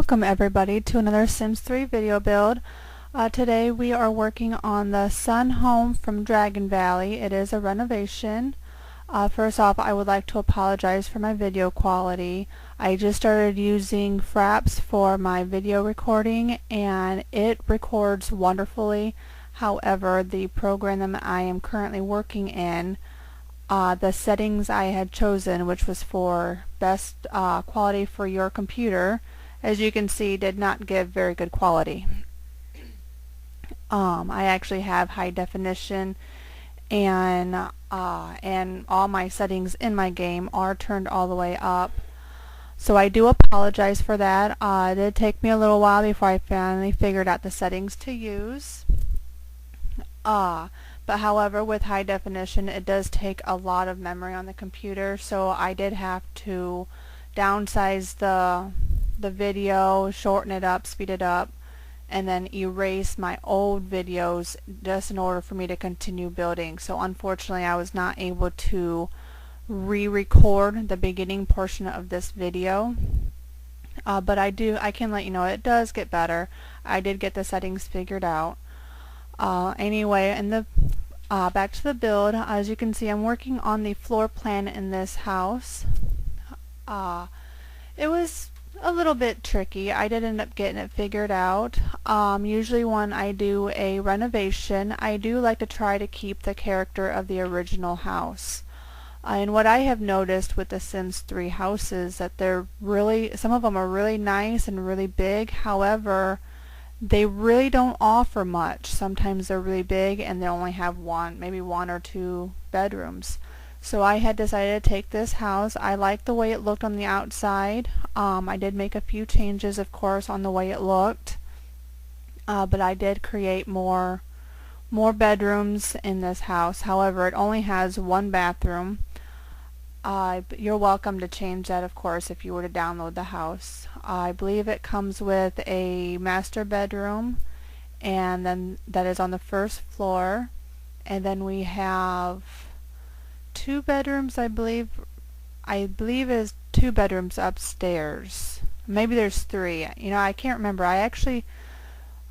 Welcome everybody to another Sims 3 video build. Today we are working on the Sun Home from Dragon Valley. It is a renovation. First off, I would like to apologize for my video quality. I just started using Fraps for my video recording and it records wonderfully. However, the program that I am currently working in, the settings I had chosen, which was for best quality for your computer, as you can see, did not give very good quality. I actually have high definition, and all my settings in my game are turned all the way up. So I do apologize for that. It did take me a little while before I finally figured out the settings to use. But however, with high definition, it does take a lot of memory on the computer, so I did have to downsize the video, shorten it up, speed it up, and then erase my old videos just in order for me to continue building. So unfortunately I was not able to re-record the beginning portion of this video, but I can let you know it does get better. I did get the settings figured out. Anyway, back to the build. As you can see, I'm working on the floor plan in this house. It was a little bit tricky. I did end up getting it figured out. Usually when I do a renovation, I do like to try to keep the character of the original house. And what I have noticed with the Sims 3 houses, that some of them are really nice and really big. However, they really don't offer much. Sometimes they're really big and they only have maybe one or two bedrooms. So I had decided to take this house. I liked the way it looked on the outside. I did make a few changes, of course, on the way it looked. But I did create more bedrooms in this house. However, it only has one bathroom. You're welcome to change that, of course, if you were to download the house. I believe it comes with a master bedroom, and then that is on the first floor. And then we have two bedrooms, I believe is two bedrooms upstairs. Maybe there's three. You know, I can't remember. I actually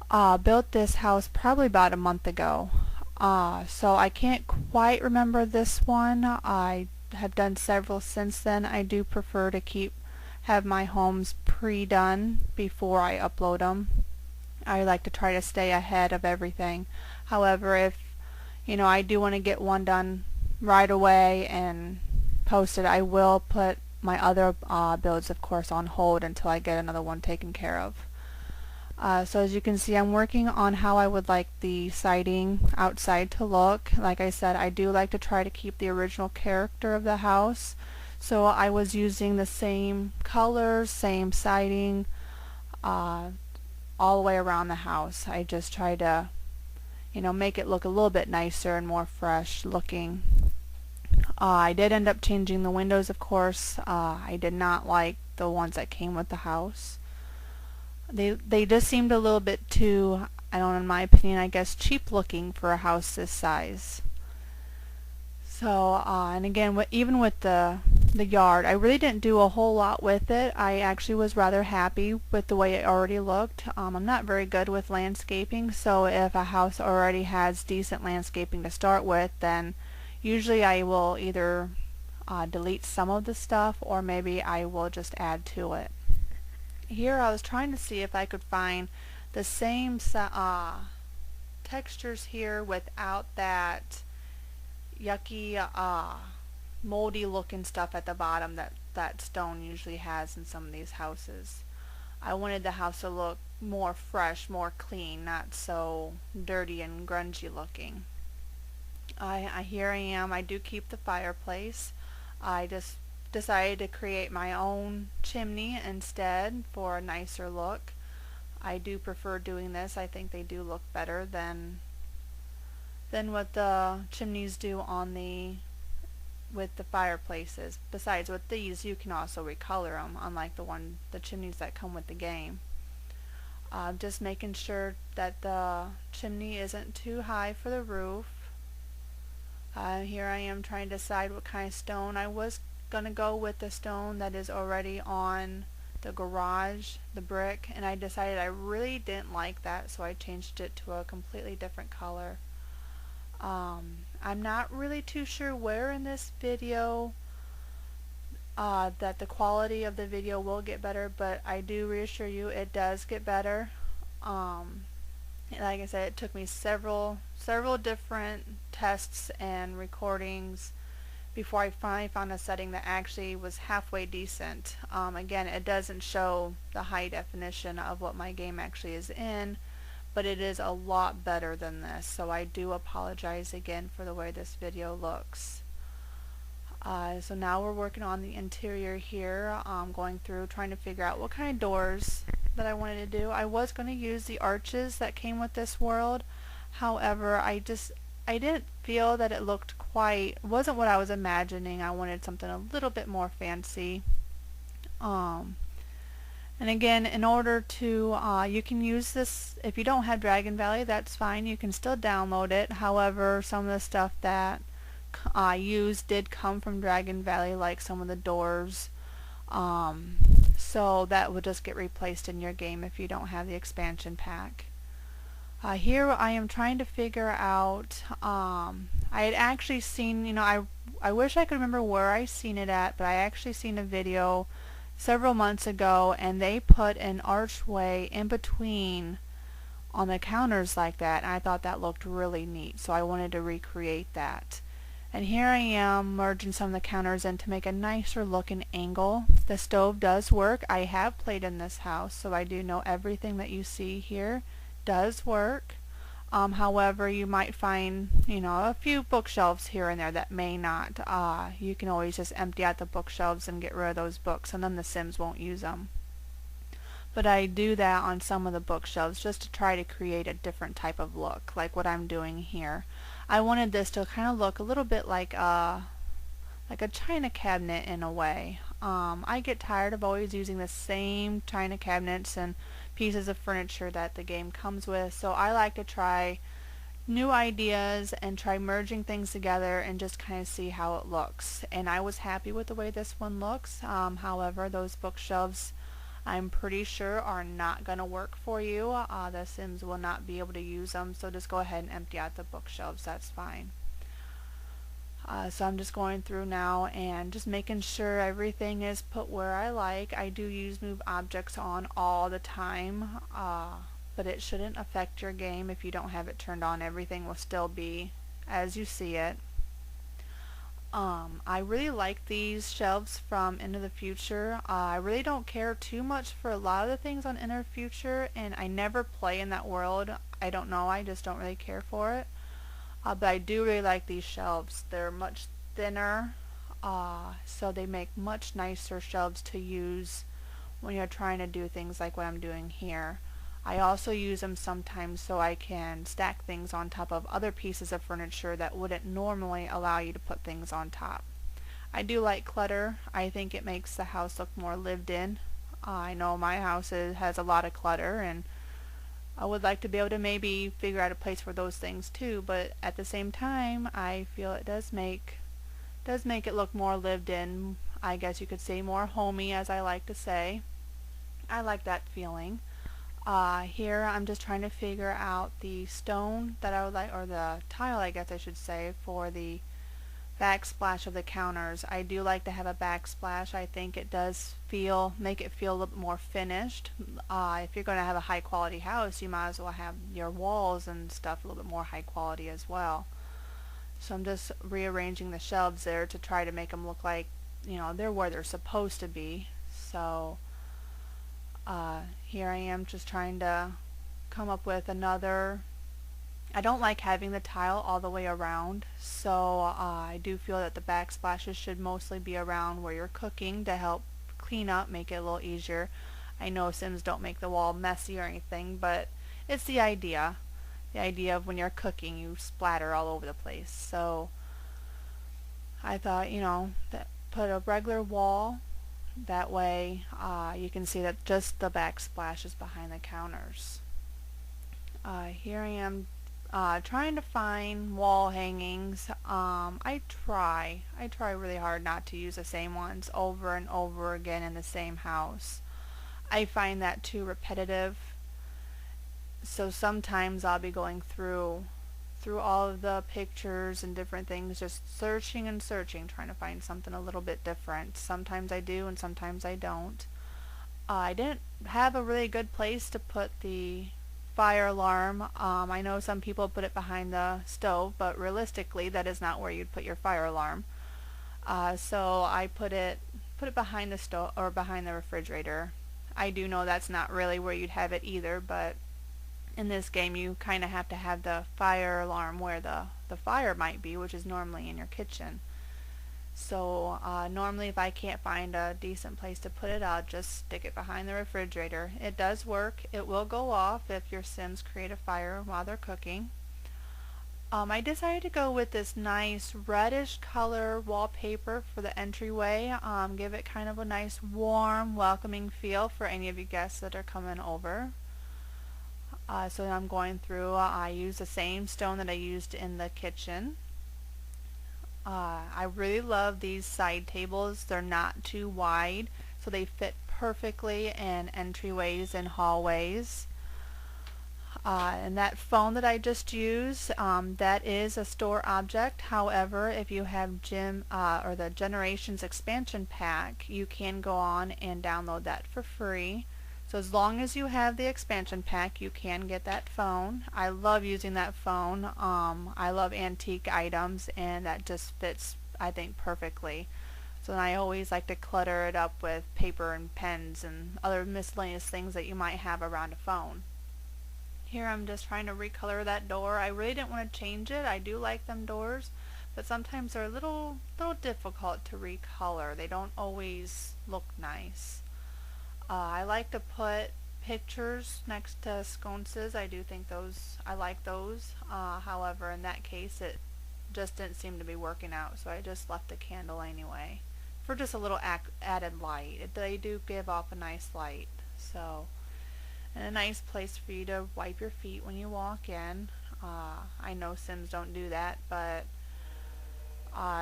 built this house probably about a month ago. So I can't quite remember this one. I have done several since then. I do prefer to have my homes pre-done before I upload them. I like to try to stay ahead of everything. However, if I do want to get one done right away and post it, I will put my other builds, of course, on hold until I get another one taken care of. So as you can see, I'm working on how I would like the siding outside to look. Like I said, I do like to try to keep the original character of the house. So I was using the same colors, same siding, all the way around the house. I just try to, make it look a little bit nicer and more fresh looking. I did end up changing the windows, of course. I did not like the ones that came with the house. They just seemed a little bit too, in my opinion, I guess, cheap looking for a house this size. So, and again, even with the yard, I really didn't do a whole lot with it. I actually was rather happy with the way it already looked. I'm not very good with landscaping, so if a house already has decent landscaping to start with, then usually I will either delete some of the stuff, or maybe I will just add to it. Here I was trying to see if I could find the same textures here without that yucky moldy looking stuff at the bottom that stone usually has in some of these houses. I wanted the house to look more fresh, more clean, not so dirty and grungy looking. Here I am. I do keep the fireplace. I just decided to create my own chimney instead for a nicer look. I do prefer doing this. I think they do look better than what the chimneys do with the fireplaces. Besides, with these you can also recolor them, unlike the chimneys that come with the game. Just making sure that the chimney isn't too high for the roof. Here I am trying to decide what kind of stone. I was gonna go with the stone that is already on the garage, the brick, and I decided I really didn't like that, so I changed it to a completely different color. I'm not really too sure where in this video that the quality of the video will get better, but I do reassure you it does get better. And like I said, it took me several different tests and recordings before I finally found a setting that actually was halfway decent. Again, it doesn't show the high definition of what my game actually is in, but it is a lot better than this, so I do apologize again for the way this video looks. So now we're working on the interior here, going through trying to figure out what kind of doors that I wanted to do. I was going to use the arches that came with this world, however I didn't feel that it looked wasn't what I was imagining. I wanted something a little bit more fancy. And again, in order to, you can use this, if you don't have Dragon Valley, that's fine, you can still download it. However, some of the stuff that I used did come from Dragon Valley, like some of the doors. So that will just get replaced in your game if you don't have the expansion pack. Here I am trying to figure out, I had actually seen, I wish I could remember where I seen it at, but I actually seen a video several months ago, and they put an archway in between on the counters like that, and I thought that looked really neat, so I wanted to recreate that. And here I am merging some of the counters in to make a nicer looking angle. The stove does work. I have played in this house, so I do know everything that you see here does work. However, you might find, a few bookshelves here and there that may not. You can always just empty out the bookshelves and get rid of those books, and then the Sims won't use them. But I do that on some of the bookshelves just to try to create a different type of look, like what I'm doing here. I wanted this to kind of look a little bit like a china cabinet in a way. I get tired of always using the same china cabinets and pieces of furniture that the game comes with, so I like to try new ideas and try merging things together and just kind of see how it looks. And I was happy with the way this one looks. However, those bookshelves I'm pretty sure are not going to work for you. The Sims will not be able to use them, so just go ahead and empty out the bookshelves, that's fine. So I'm just going through now and just making sure everything is put where I like. I do use move objects on all the time, but it shouldn't affect your game if you don't have it turned on. Everything will still be as you see it. I really like these shelves from Into the Future. I really don't care too much for a lot of the things on Into the Future, and I never play in that world. I don't know, I just don't really care for it. But I do really like these shelves. They're much thinner, so they make much nicer shelves to use when you're trying to do things like what I'm doing here. I also use them sometimes so I can stack things on top of other pieces of furniture that wouldn't normally allow you to put things on top. I do like clutter. I think it makes the house look more lived in. I know my house has a lot of clutter, and I would like to be able to maybe figure out a place for those things too, but at the same time I feel it does make it look more lived in. I guess you could say more homey, as I like to say. I like that feeling. Here I'm just trying to figure out the stone that I would like, or the tile I guess I should say, for the backsplash of the counters. I do like to have a backsplash. I think it does make it feel a little bit more finished. If you're going to have a high quality house, you might as well have your walls and stuff a little bit more high quality as well. So I'm just rearranging the shelves there to try to make them look like, they're where they're supposed to be. So here I am just trying to come up with another. I don't like having the tile all the way around, so I do feel that the backsplashes should mostly be around where you're cooking to help clean up, make it a little easier. I know Sims don't make the wall messy or anything, but it's the idea. The idea of when you're cooking, you splatter all over the place. So I thought, that put a regular wall. That way you can see that just the backsplash is behind the counters. Here I am trying to find wall hangings. I try really hard not to use the same ones over and over again in the same house. I find that too repetitive. So sometimes I'll be going through all of the pictures and different things, just searching and searching, trying to find something a little bit different. Sometimes I do and sometimes I don't. I didn't have a really good place to put the fire alarm. I know some people put it behind the stove, but realistically that is not where you'd put your fire alarm. So I put it behind the stove or behind the refrigerator. I do know that's not really where you'd have it either, but in this game you kind of have to have the fire alarm where the fire might be, which is normally in your kitchen. So normally if I can't find a decent place to put it, I'll just stick it behind the refrigerator. It does work. It will go off if your Sims create a fire while they're cooking. I decided to go with this nice reddish color wallpaper for the entryway. Give it kind of a nice warm, welcoming feel for any of you guests that are coming over. So I'm going through, I use the same stone that I used in the kitchen. I really love these side tables. They're not too wide, so they fit perfectly in entryways and hallways. And that phone that I just used, that is a store object. However, if you have or the Generations expansion pack, you can go on and download that for free. So as long as you have the expansion pack, you can get that phone. I love using that phone. I love antique items, and that just fits, I think, perfectly. So I always like to clutter it up with paper and pens and other miscellaneous things that you might have around a phone. Here I'm just trying to recolor that door. I really didn't want to change it. I do like them doors, but sometimes they're a little difficult to recolor. They don't always look nice. I like to put pictures next to sconces. I do think I like those. However, in that case, it just didn't seem to be working out, so I just left the candle anyway for just a little added light. They do give off a nice light, so, and a nice place for you to wipe your feet when you walk in. I know Sims don't do that, but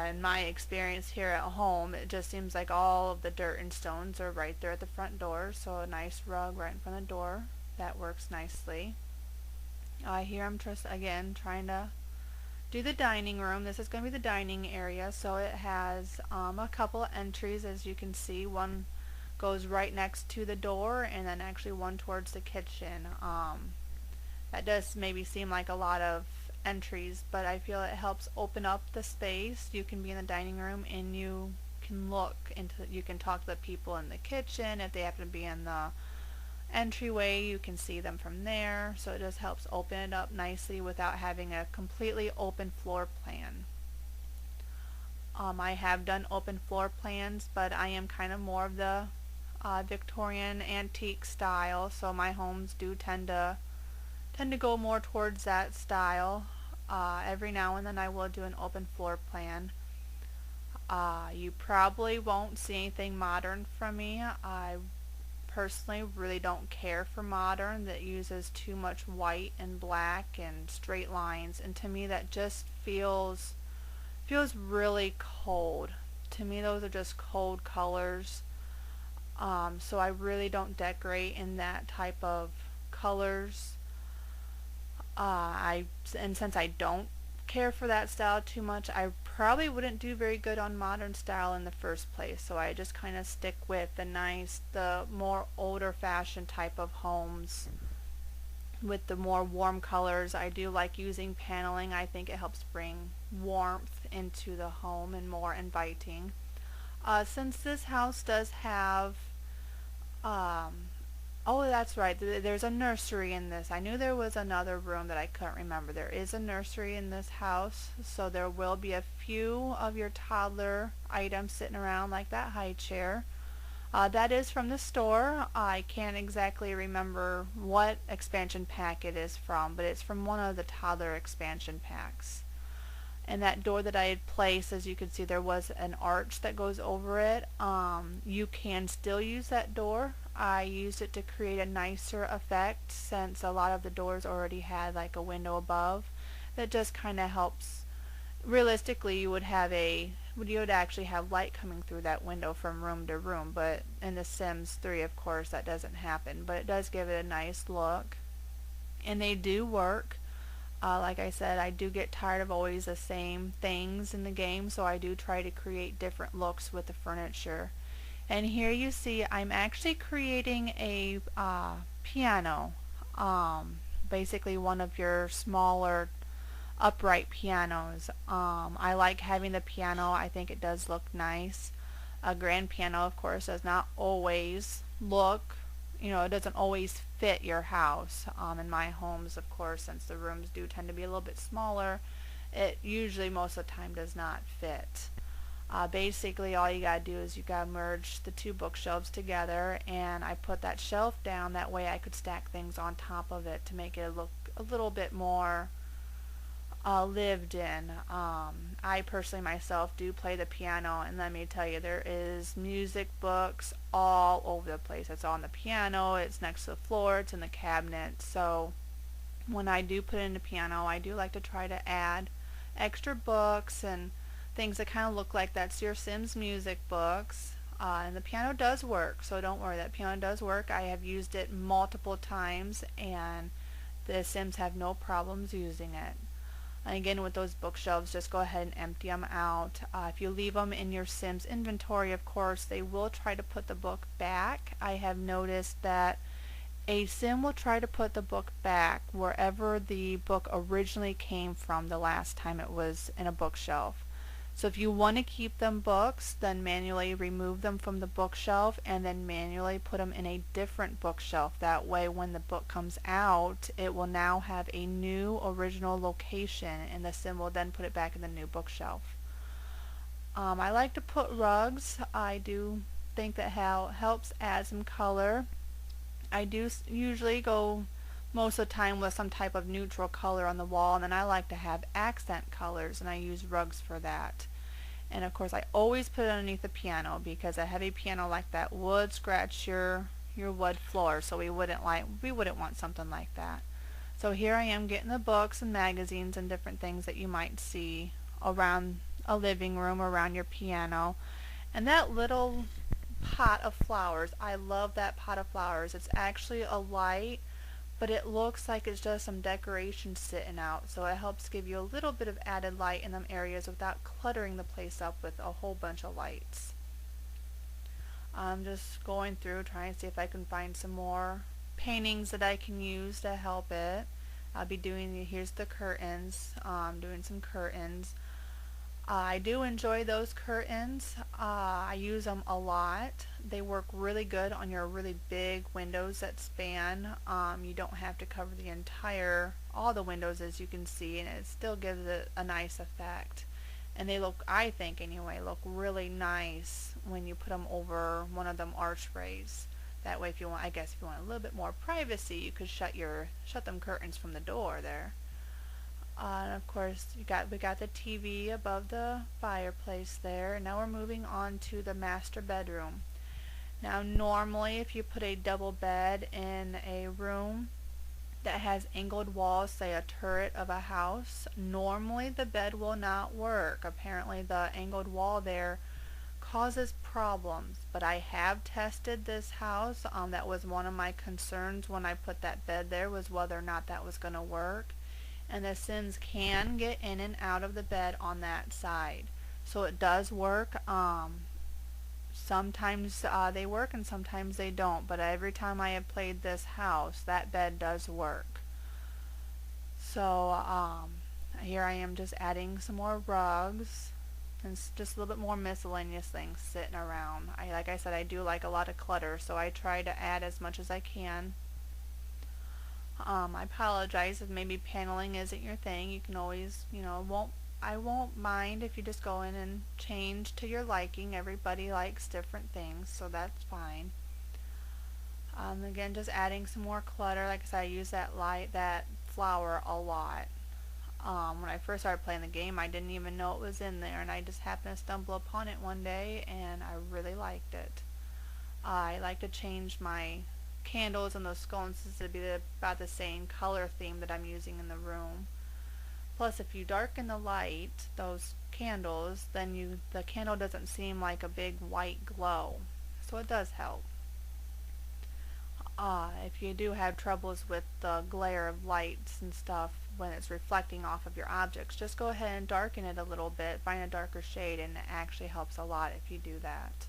in my experience here at home, it just seems like all of the dirt and stones are right there at the front door, so a nice rug right in front of the door, that works nicely. Here I'm just again trying to do the dining room. This is going to be the dining area, so it has a couple of entries, as you can see. One goes right next to the door, and then actually one towards the kitchen. That does maybe seem like a lot of entries, but I feel it helps open up the space. You can be in the dining room and you can you can talk to the people in the kitchen. If they happen to be in the entryway, you can see them from there. So it just helps open it up nicely without having a completely open floor plan. I have done open floor plans, but I am kind of more of the Victorian antique style, so my homes do tend to go more towards that style. Every now and then I will do an open floor plan. You probably won't see anything modern from me. I personally really don't care for modern that uses too much white and black and straight lines, and to me that just feels really cold. To me those are just cold colors. So I really don't decorate in that type of colors. And since I don't care for that style too much, I probably wouldn't do very good on modern style in the first place. So I just kind of stick with the more older fashioned type of homes with the more warm colors. I do like using paneling. I think it helps bring warmth into the home and more inviting. Since this house does have oh, that's right. There's a nursery in this. I knew there was another room that I couldn't remember. There is a nursery in this house, so there will be a few of your toddler items sitting around, like that high chair. That is from the store. I can't exactly remember what expansion pack it is from, but it's from one of the toddler expansion packs. And that door that I had placed, as you can see, there was an arch that goes over it. You can still use that door. I used it to create a nicer effect, since a lot of the doors already had like a window above. That just kind of helps realistically you would actually have light coming through that window from room to room, but in The Sims 3 of course that doesn't happen, but it does give it a nice look. And they do work. Like I said, I do get tired of always the same things in the game, so I do try to create different looks with the furniture. And here you see I'm actually creating a piano. Basically one of your smaller upright pianos. I like having the piano. I think it does look nice. A grand piano, of course, does not always look, it doesn't always fit your house. In my homes, of course, since the rooms do tend to be a little bit smaller, it usually most of the time does not fit. Basically, all you gotta do is you gotta merge the two bookshelves together, and I put that shelf down. That way I could stack things on top of it to make it look a little bit more lived in. I personally myself do play the piano, and let me tell you, there is music books all over the place. It's on the piano, it's next to the floor, it's in the cabinet. So when I do put in the piano, I do like to try to add extra books and things that kind of look like that's your Sims music books. And the piano does work, so don't worry, that piano does work. I have used it multiple times, and the Sims have no problems using it. And again, with those bookshelves, just go ahead and empty them out. If you leave them in your Sims inventory, of course, they will try to put the book back. I have noticed that a Sim will try to put the book back wherever the book originally came from the last time it was in a bookshelf. So if you want to keep them books, then manually remove them from the bookshelf and then manually put them in a different bookshelf. That way when the book comes out, it will now have a new original location, and the Sim will then put it back in the new bookshelf. I like to put rugs. I do think that helps add some color. I do usually go most of the time with some type of neutral color on the wall, and then I like to have accent colors, and I use rugs for that. And of course I always put it underneath the piano, because a heavy piano like that would scratch your wood floor, so we wouldn't want something like that. So here I am getting the books and magazines and different things that you might see around a living room, around your piano. And that little pot of flowers, I love that pot of flowers. It's actually a light, but it looks like it's just some decoration sitting out, so it helps give you a little bit of added light in them areas without cluttering the place up with a whole bunch of lights. I'm just going through trying to see if I can find some more paintings that I can use to help it. I'll be doing, here's the curtains, doing some curtains. I do enjoy those curtains. I use them a lot. They work really good on your really big windows that span. You don't have to cover all the windows, as you can see, and it still gives it a nice effect. And they look, I think anyway, look really nice when you put them over one of them archways. That way, if you want, I guess if you want a little bit more privacy, you could shut them curtains from the door there. And of course we got the TV above the fireplace there. Now we're moving on to the master bedroom. Now normally if you put a double bed in a room that has angled walls, say a turret of a house, normally the bed will not work. Apparently the angled wall there causes problems, but I have tested this house. That was one of my concerns when I put that bed there, was whether or not that was going to work. And the Sims can get in and out of the bed on that side, so it does work. Sometimes they work and sometimes they don't, but every time I have played this house, that bed does work. So here I am just adding some more rugs and just a little bit more miscellaneous things sitting around. Like I said, I do like a lot of clutter, so I try to add as much as I can. I apologize if maybe paneling isn't your thing. You can always, I won't mind if you just go in and change to your liking. Everybody likes different things, so that's fine. Again, just adding some more clutter. Like I said, I use that flower a lot. When I first started playing the game, I didn't even know it was in there, and I just happened to stumble upon it one day, and I really liked it. I like to change my candles and those sconces to be about the same color theme that I'm using in the room. Plus, if you darken the light, those candles, then the candle doesn't seem like a big white glow. So it does help. If you do have troubles with the glare of lights and stuff when it's reflecting off of your objects, just go ahead and darken it a little bit, find a darker shade, and it actually helps a lot if you do that.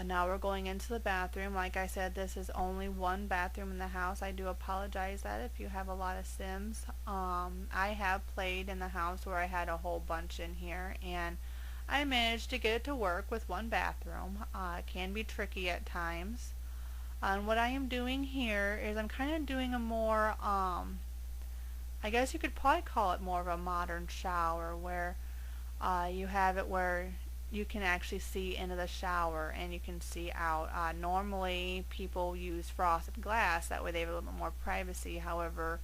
Now we're going into the bathroom. Like I said, this is only one bathroom in the house. I do apologize that if you have a lot of Sims. I have played in the house where I had a whole bunch in here, and I managed to get it to work with one bathroom. It can be tricky at times. And what I am doing here is I'm kind of doing a more, I guess you could probably call it more of a modern shower where you have it where you can actually see into the shower and you can see out. Normally people use frosted glass, that way they have a little bit more privacy. However,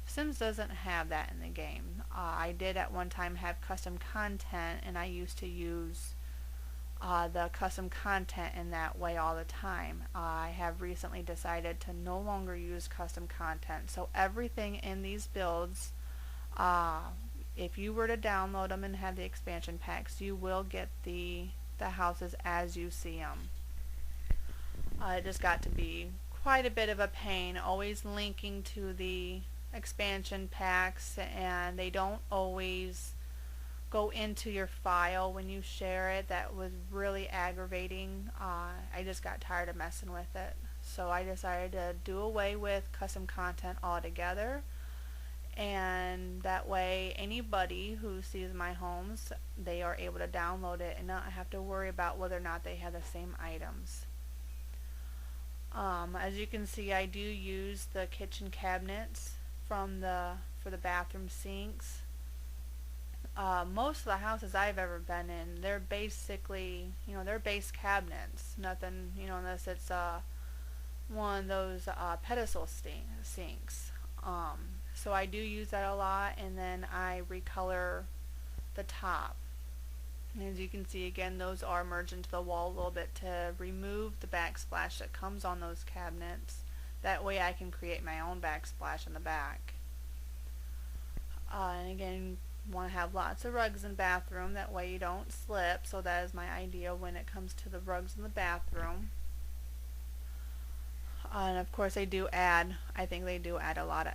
Sims doesn't have that in the game. I did at one time have custom content, and I used to use the custom content in that way all the time. I have recently decided to no longer use custom content, so everything in these builds, if you were to download them and have the expansion packs, you will get the houses as you see them. It just got to be quite a bit of a pain always linking to the expansion packs, and they don't always go into your file when you share it. That was really aggravating. I just got tired of messing with it, so I decided to do away with custom content altogether, and that way anybody who sees my homes, they are able to download it and not have to worry about whether or not they have the same items. As you can see, I do use the kitchen cabinets for the bathroom sinks. Most of the houses I've ever been in, they're basically, they're base cabinets. Nothing, unless it's one of those pedestal sinks. So I do use that a lot, and then I recolor the top. And as you can see, again, those are merged into the wall a little bit to remove the backsplash that comes on those cabinets. That way I can create my own backsplash in the back. And again, want to have lots of rugs in the bathroom, that way you don't slip, so that is my idea when it comes to the rugs in the bathroom. And of course I think they do add a lot of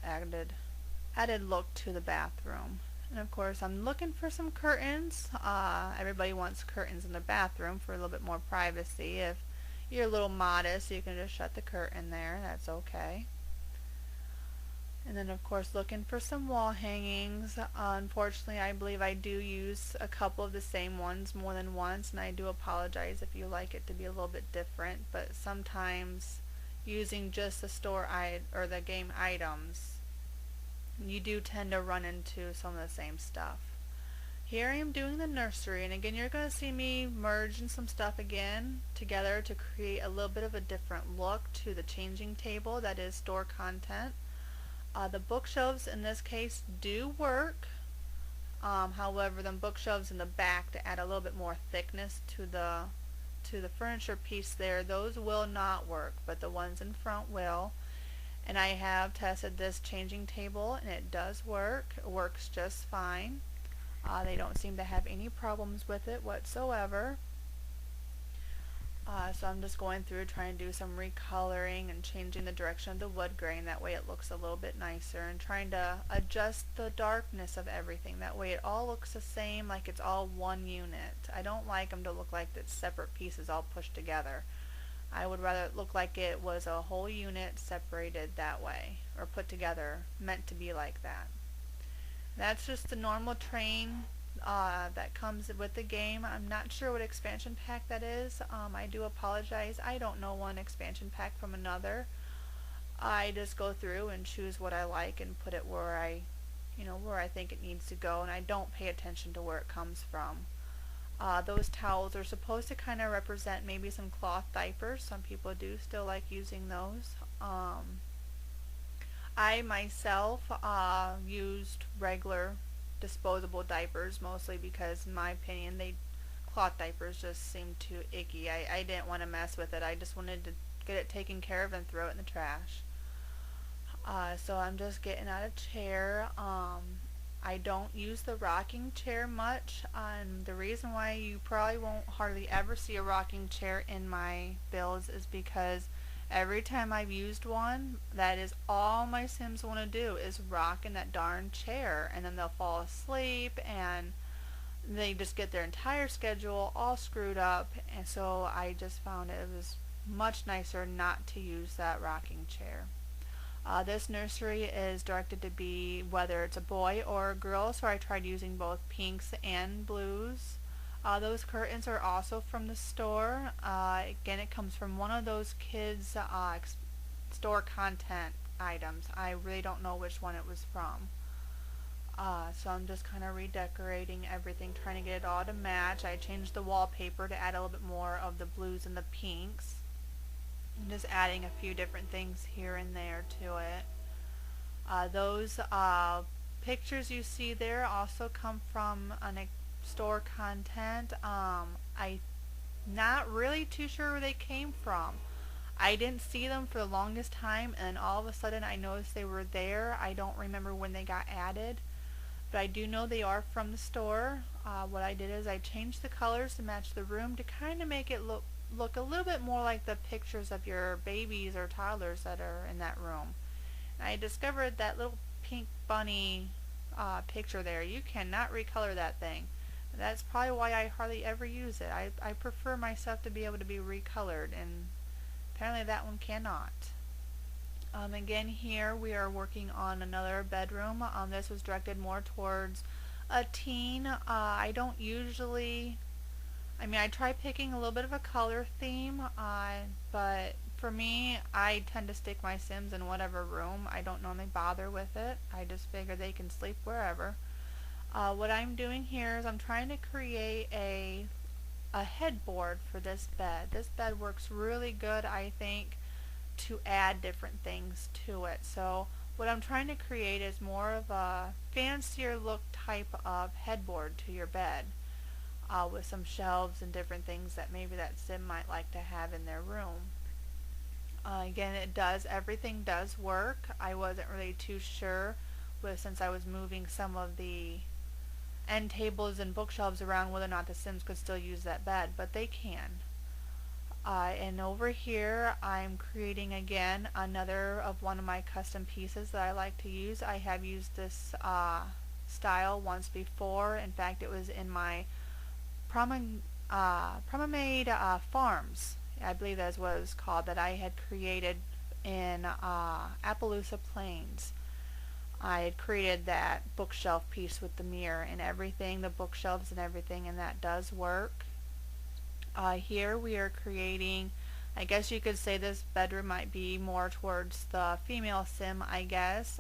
added look to the bathroom. And of course I'm looking for some curtains. Everybody wants curtains in the bathroom for a little bit more privacy. If you're a little modest, you can just shut the curtain there, that's okay. And then of course looking for some wall hangings. Unfortunately, I believe I do use a couple of the same ones more than once, and I do apologize if you like it to be a little bit different, but sometimes using just the game items, you do tend to run into some of the same stuff. Here I am doing the nursery, and again you're going to see me merging some stuff again together to create a little bit of a different look to the changing table that is store content. The bookshelves in this case do work. However, the bookshelves in the back, to add a little bit more thickness to the furniture piece there, those will not work, but the ones in front will. And I have tested this changing table, and it does work. It works just fine. They don't seem to have any problems with it whatsoever. So I'm just going through trying to do some recoloring and changing the direction of the wood grain, that way it looks a little bit nicer, and trying to adjust the darkness of everything, that way it all looks the same, like it's all one unit. I don't like them to look like it's separate pieces all pushed together. I would rather it look like it was a whole unit separated that way, or put together, meant to be like that. That's just the normal train that comes with the game. I'm not sure what expansion pack that is. I do apologize. I don't know one expansion pack from another. I just go through and choose what I like and put it where I think it needs to go, and I don't pay attention to where it comes from. Those towels are supposed to kind of represent maybe some cloth diapers. Some people do still like using those. I myself used regular disposable diapers, mostly because in my opinion cloth diapers just seem too icky. I didn't want to mess with it. I just wanted to get it taken care of and throw it in the trash. So I'm just getting out a chair. I don't use the rocking chair much. The reason why you probably won't hardly ever see a rocking chair in my builds is because every time I've used one, that is all my Sims want to do is rock in that darn chair, and then they'll fall asleep and they just get their entire schedule all screwed up. And so I just found it was much nicer not to use that rocking chair. This nursery is directed to be whether it's a boy or a girl, so I tried using both pinks and blues. Those curtains are also from the store. Again, it comes from one of those kids' store content items. I really don't know which one it was from. So I'm just kind of redecorating everything, trying to get it all to match. I changed the wallpaper to add a little bit more of the blues and the pinks. I'm just adding a few different things here and there to it. Those pictures you see there also come from store content. I'm not really too sure where they came from. I didn't see them for the longest time, and all of a sudden I noticed they were there. I don't remember when they got added, but I do know they are from the store. What I did is I changed the colors to match the room to kind of make it look a little bit more like the pictures of your babies or toddlers that are in that room. And I discovered that little pink bunny picture there. You cannot recolor that thing. That's probably why I hardly ever use it. I prefer my stuff to be able to be recolored, and apparently that one cannot. Again, here we are working on another bedroom. This was directed more towards a teen. I don't usually, I try picking a little bit of a color theme, but for me, I tend to stick my Sims in whatever room. I don't normally bother with it. I just figure they can sleep wherever. What I'm doing here is I'm trying to create a headboard for this bed. This bed works really good, I think, to add different things to it. So what I'm trying to create is more of a fancier look type of headboard to your bed, with some shelves and different things that maybe that Sim might like to have in their room. Again, everything does work. I wasn't really too sure since I was moving some of the end tables and bookshelves around whether or not the Sims could still use that bed, but they can. And over here I'm creating again another of one of my custom pieces that I like to use. I have used this style once before. In fact, it was in my Promenade Farms, I believe that's what it was called, that I had created in Appaloosa Plains. I had created that bookshelf piece with the mirror and everything, the bookshelves and everything, and that does work. Here we are creating, I guess you could say this bedroom might be more towards the female Sim, I guess.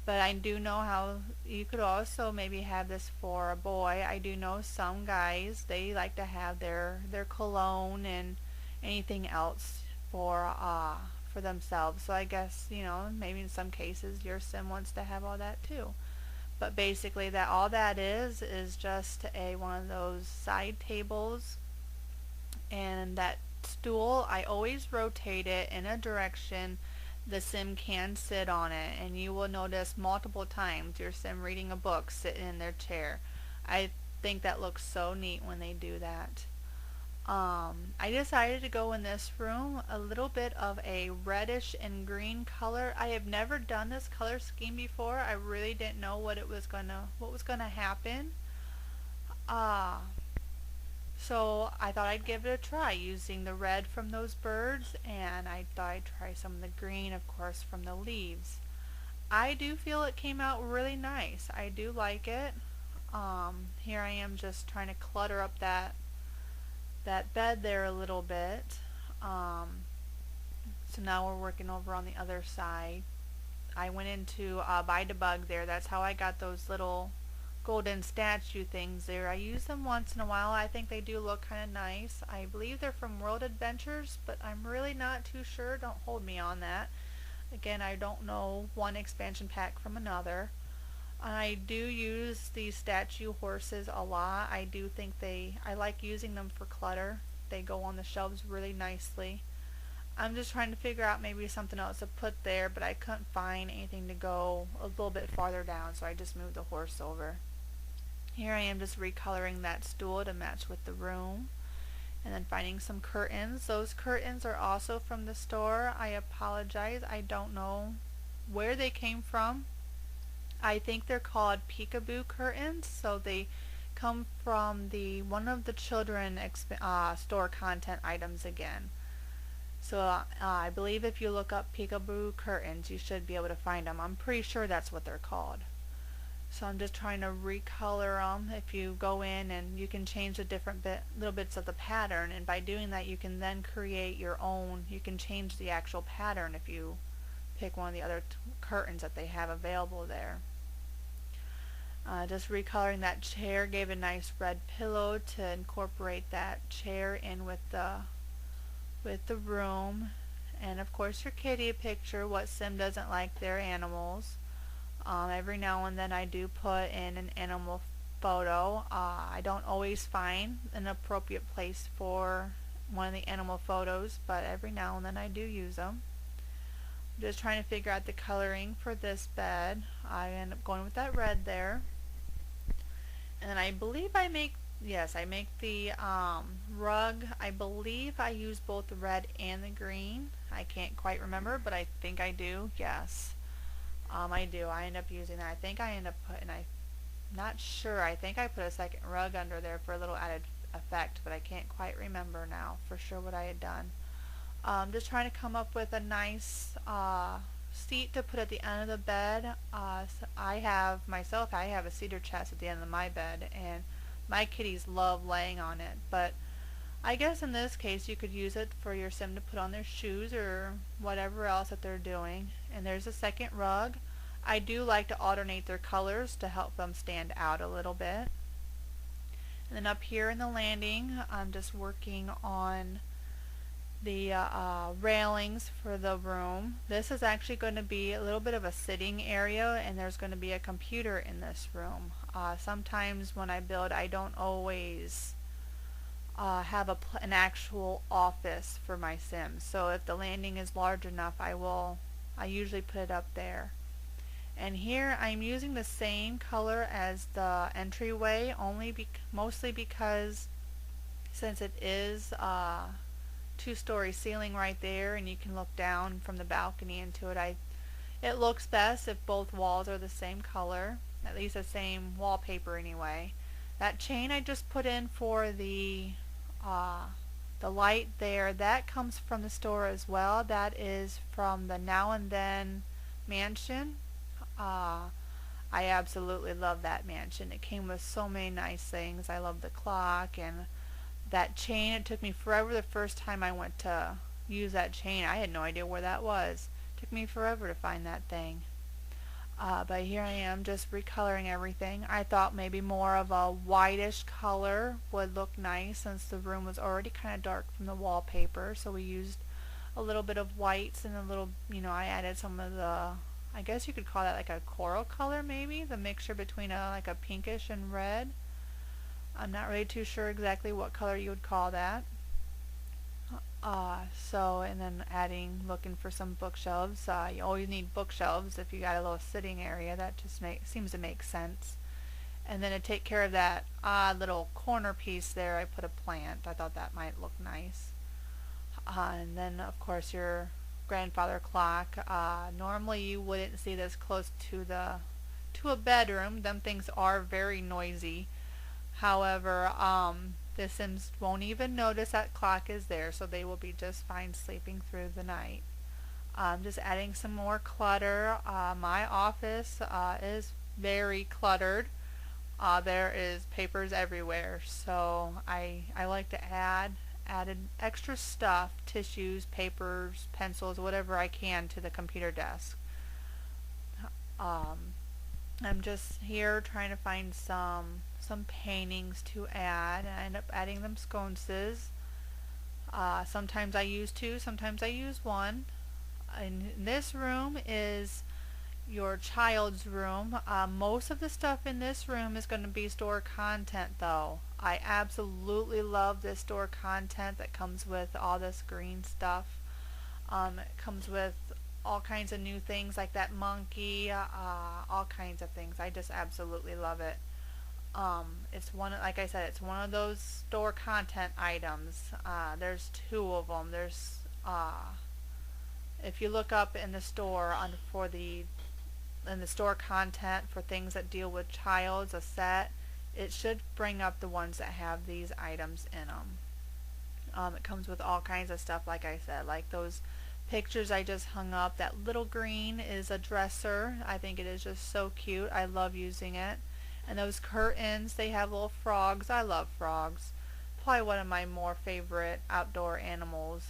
But I do know how you could also maybe have this for a boy. I do know some guys, they like to have their cologne and anything else for themselves. So I guess, maybe in some cases your Sim wants to have all that too. But basically all that is just one of those side tables, and that stool, I always rotate it in a direction the Sim can sit on it, and you will notice multiple times your Sim reading a book sitting in their chair. I think that looks so neat when they do that. I decided to go in this room a little bit of a reddish and green color. I have never done this color scheme before. I really didn't know what was gonna happen. So I thought I'd give it a try using the red from those birds, and I thought I'd try some of the green, of course, from the leaves. I do feel it came out really nice. I do like it. Here I am just trying to clutter up that bed there a little bit. So now we're working over on the other side. I went into Buy to Bug there. That's how I got those little golden statue things there. I use them once in a while. I think they do look kind of nice. I believe they're from World Adventures, but I'm really not too sure. Don't hold me on that. Again, I don't know one expansion pack from another. I do use these statue horses a lot. I do think I like using them for clutter. They go on the shelves really nicely. I'm just trying to figure out maybe something else to put there, but I couldn't find anything to go a little bit farther down, so I just moved the horse over. Here I am just recoloring that stool to match with the room, and then finding some curtains. Those curtains are also from the store. I apologize, I don't know where they came from. I think they're called peekaboo curtains, so they come from the one of the children store content items again. So I believe if you look up peekaboo curtains, you should be able to find them. I'm pretty sure that's what they're called. So I'm just trying to recolor them. If you go in and you can change the different little bits of the pattern, and by doing that you can then create your own. You can change the actual pattern if you pick one of the other curtains that they have available there. Just recoloring that chair, gave a nice red pillow to incorporate that chair in with the room. And of course your kitty picture. What sim doesn't like their animals? Every now and then I do put in an animal photo. I don't always find an appropriate place for one of the animal photos, but every now and then I do use them. I'm just trying to figure out the coloring for this bed. I end up going with that red there. And I believe I make the rug. I believe I use both the red and the green. I can't quite remember, but I think I do. Yes. I do. I end up using that. I think I end up putting, I'm not sure, I think I put a second rug under there for a little added effect, but I can't quite remember now for sure what I had done. Just trying to come up with a nice seat to put at the end of the bed. So I have a cedar chest at the end of my bed, and my kitties love laying on it, but I guess in this case you could use it for your sim to put on their shoes or whatever else that they're doing. And there's a second rug. I do like to alternate their colors to help them stand out a little bit. And then up here in the landing, I'm just working on the railings for the room. This is actually going to be a little bit of a sitting area, and there's going to be a computer in this room. Sometimes when I build, I don't always have an actual office for my Sims. So if the landing is large enough, I usually put it up there. And here I'm using the same color as the entryway, mostly because since it is two-story ceiling right there, and you can look down from the balcony into it, it looks best if both walls are the same color, at least the same wallpaper anyway. That chain I just put in for the light there, that comes from the store as well. That is from the Now and Then mansion. I absolutely love that mansion. It came with so many nice things. I love the clock and that chain. It took me forever the first time I went to use that chain. I had no idea where that was. It took me forever to find that thing. But here I am just recoloring everything. I thought maybe more of a whitish color would look nice since the room was already kind of dark from the wallpaper. So we used a little bit of whites and a little, I added some of the, I guess you could call that like a coral color maybe, the mixture between like a pinkish and red. I'm not really too sure exactly what color you would call that. And then looking for some bookshelves. You always need bookshelves if you got a little sitting area. That just seems to make sense. And then to take care of that little corner piece there, I put a plant. I thought that might look nice. And then of course your grandfather clock. Normally you wouldn't see this close to a bedroom. Them things are very noisy. However, the Sims won't even notice that clock is there, so they will be just fine sleeping through the night. Just adding some more clutter. My office is very cluttered. There is papers everywhere, so I like to added extra stuff, tissues, papers, pencils, whatever I can to the computer desk. I'm just here trying to find some paintings to add, and I end up adding them sconces. Sometimes I use two, sometimes I use one. And this room is your child's room. Most of the stuff in this room is going to be store content though. I absolutely love this store content that comes with all this green stuff. It comes with all kinds of new things like that monkey, all kinds of things. I just absolutely love it. It's one, like I said, it's one of those store content items. There's two of them. If you look up in the store in the store content for things that deal with child's a set, it should bring up the ones that have these items in them. It comes with all kinds of stuff, like I said, like those pictures I just hung up. That little green is a dresser. I think it is just so cute. I love using it. And those curtains, they have little frogs. I love frogs. Probably one of my more favorite outdoor animals.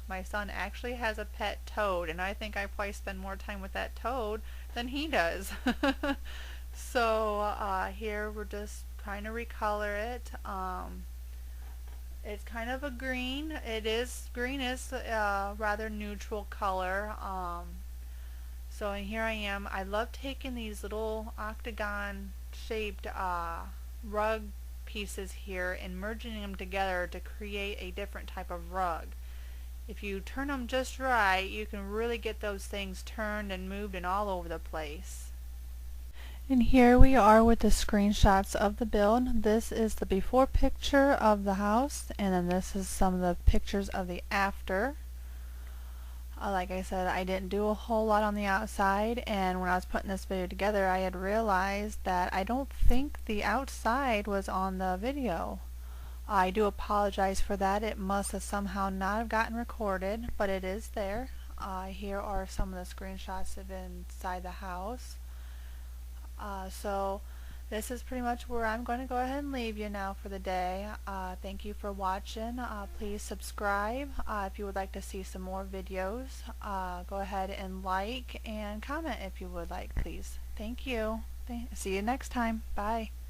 My son actually has a pet toad, and I think I probably spend more time with that toad than he does. So here we're just trying to recolor it. It's kind of a green. Green is a rather neutral color. So here I am. I love taking these little octagon shaped rug pieces here and merging them together to create a different type of rug. If you turn them just right, you can really get those things turned and moved and all over the place. And here we are with the screenshots of the build. This is the before picture of the house, and then this is some of the pictures of the after. Like I said, I didn't do a whole lot on the outside, and when I was putting this video together, I had realized that I don't think the outside was on the video. I do apologize for that. It must have somehow not have gotten recorded, but it is there. Here are some of the screenshots of inside the house. So this is pretty much where I'm going to go ahead and leave you now for the day. Thank you for watching. Please subscribe if you would like to see some more videos. Go ahead and like and comment if you would like, please. Thank you. See you next time. Bye.